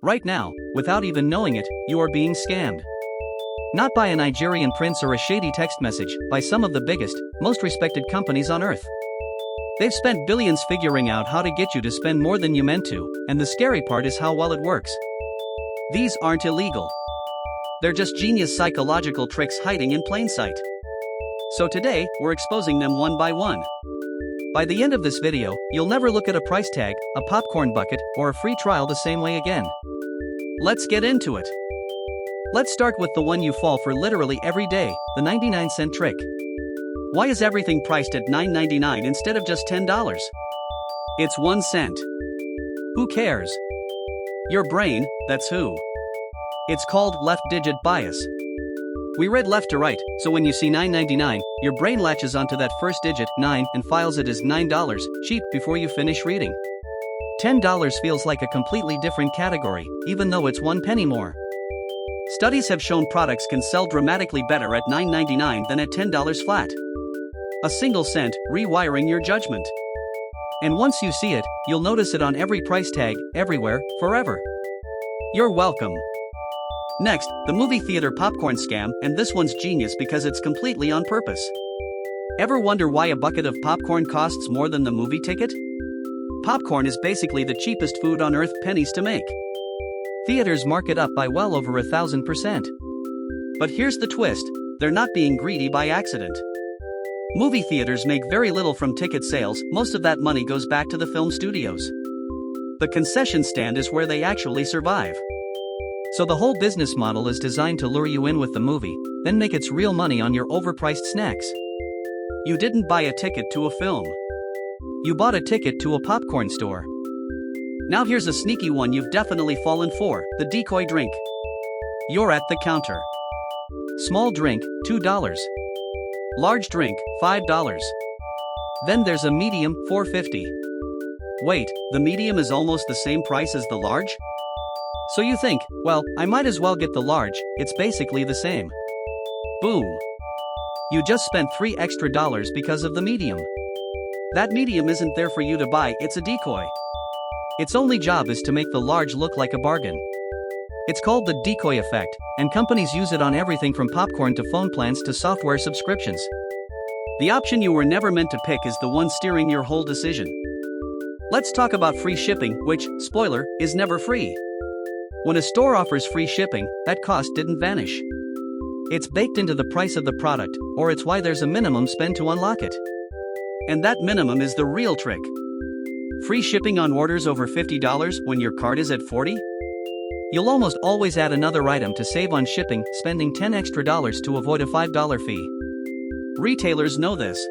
Right now, without even knowing it, you are being scammed. Not by a Nigerian prince or a shady text message, by some of the biggest, most respected companies on earth. They've spent billions figuring out how to get you to spend more than you meant to, and the scary part is how well it works. These aren't illegal. They're just genius psychological tricks hiding in plain sight. So today, we're exposing them one by one. By the end of this video, you'll never look at a price tag, a popcorn bucket, or a free trial the same way again. Let's get into it. Let's start with the one you fall for literally every day, the 99-cent trick. Why is everything priced at $9.99 instead of just $10? It's 1 cent. Who cares? Your brain, that's who. It's called left-digit bias. We read left to right, so when you see $9.99, your brain latches onto that first digit, 9, and files it as $9, cheap, before you finish reading. $10 feels like a completely different category, even though it's 1 penny more. Studies have shown products can sell dramatically better at $9.99 than at $10 flat. A single cent, rewiring your judgment. And once you see it, you'll notice it on every price tag, everywhere, forever. You're welcome. Next, the movie theater popcorn scam, and this one's genius because it's completely on purpose. Ever wonder why a bucket of popcorn costs more than the movie ticket? Popcorn is basically the cheapest food on earth, pennies to make. Theaters mark it up by well over 1,000%. But here's the twist, they're not being greedy by accident. Movie theaters make very little from ticket sales, most of that money goes back to the film studios. The concession stand is where they actually survive. So the whole business model is designed to lure you in with the movie, then make its real money on your overpriced snacks. You didn't buy a ticket to a film. You bought a ticket to a popcorn store. Now here's a sneaky one you've definitely fallen for, the decoy drink. You're at the counter. Small drink, $2. Large drink, $5. Then there's a medium, $4.50. Wait, the medium is almost the same price as the large? So you think, well, I might as well get the large, it's basically the same. Boom. You just spent $3 extra because of the medium. That medium isn't there for you to buy, it's a decoy. Its only job is to make the large look like a bargain. It's called the decoy effect, and companies use it on everything from popcorn to phone plans to software subscriptions. The option you were never meant to pick is the one steering your whole decision. Let's talk about free shipping, which, spoiler, is never free. When a store offers free shipping, that cost didn't vanish. It's baked into the price of the product, or it's why there's a minimum spend to unlock it. And that minimum is the real trick. Free shipping on orders over $50 when your cart is at $40? You'll almost always add another item to save on shipping, spending $10 extra to avoid a $5 fee. Retailers know this.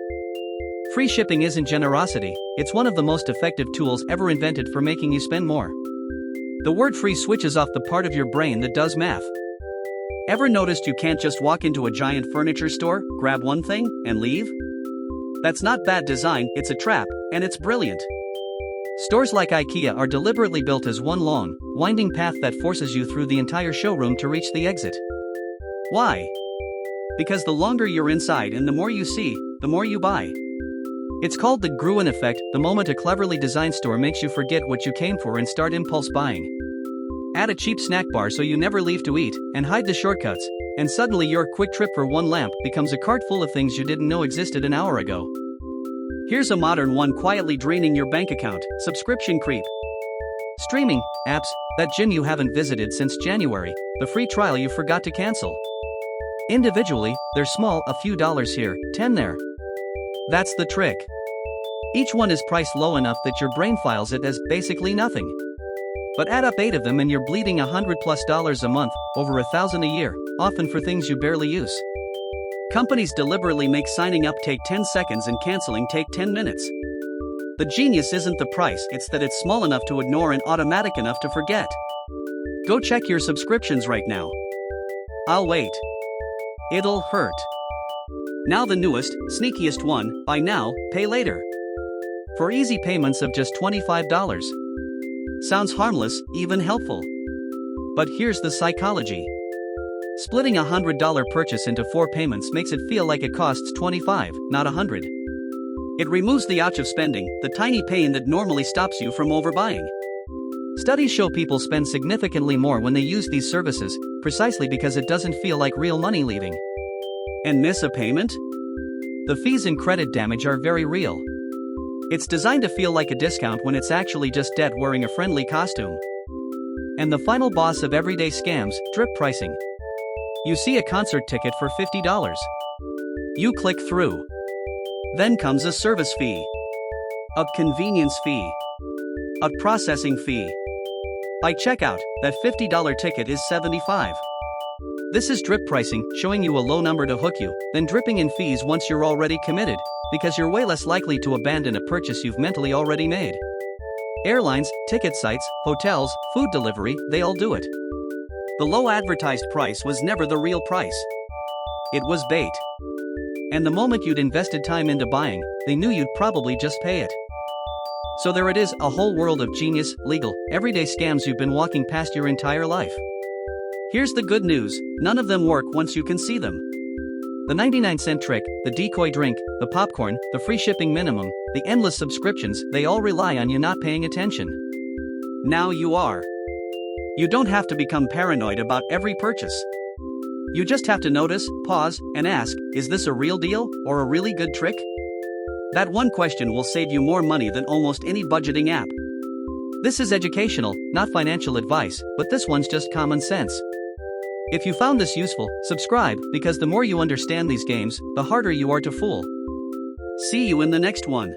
Free shipping isn't generosity, it's one of the most effective tools ever invented for making you spend more. The word free switches off the part of your brain that does math. Ever noticed you can't just walk into a giant furniture store, grab one thing, and leave? That's not bad design, it's a trap, and it's brilliant. Stores like IKEA are deliberately built as one long, winding path that forces you through the entire showroom to reach the exit. Why? Because the longer you're inside and the more you see, the more you buy. It's called the Gruen effect, the moment a cleverly designed store makes you forget what you came for and start impulse buying. Add a cheap snack bar so you never leave to eat, and hide the shortcuts, and suddenly your quick trip for one lamp becomes a cart full of things you didn't know existed an hour ago. Here's a modern one quietly draining your bank account, subscription creep. Streaming apps, that gym you haven't visited since January, the free trial you forgot to cancel. Individually, they're small, a few dollars here, 10 there. That's the trick. Each one is priced low enough that your brain files it as basically nothing. But add up 8 of them and you're bleeding $100+ a month, over $1,000 a year, often for things you barely use. Companies deliberately make signing up take 10 seconds and canceling take 10 minutes. The genius isn't the price, it's that it's small enough to ignore and automatic enough to forget. Go check your subscriptions right now. I'll wait. It'll hurt. Now the newest, sneakiest one, buy now, pay later. For easy payments of just $25. Sounds harmless, even helpful. But here's the psychology. Splitting a $100 purchase into 4 payments makes it feel like it costs $25, not $100. It removes the ouch of spending, the tiny pain that normally stops you from overbuying. Studies show people spend significantly more when they use these services, precisely because it doesn't feel like real money leaving. And miss a payment? The fees and credit damage are very real. It's designed to feel like a discount when it's actually just debt wearing a friendly costume. And the final boss of everyday scams, drip pricing. You see a concert ticket for $50. You click through. Then comes a service fee, a convenience fee, a processing fee. By checkout, that $50 ticket is $75. This is drip pricing, showing you a low number to hook you, then dripping in fees once you're already committed, because you're way less likely to abandon a purchase you've mentally already made. Airlines, ticket sites, hotels, food delivery, they all do it. The low advertised price was never the real price. It was bait. And the moment you'd invested time into buying, they knew you'd probably just pay it. So there it is, a whole world of genius, legal, everyday scams you've been walking past your entire life. Here's the good news, none of them work once you can see them. The 99-cent trick, the decoy drink, the popcorn, the free shipping minimum, the endless subscriptions, they all rely on you not paying attention. Now you are. You don't have to become paranoid about every purchase. You just have to notice, pause, and ask, is this a real deal, or a really good trick? That one question will save you more money than almost any budgeting app. This is educational, not financial advice, but this one's just common sense. If you found this useful, subscribe, because the more you understand these games, the harder you are to fool. See you in the next one.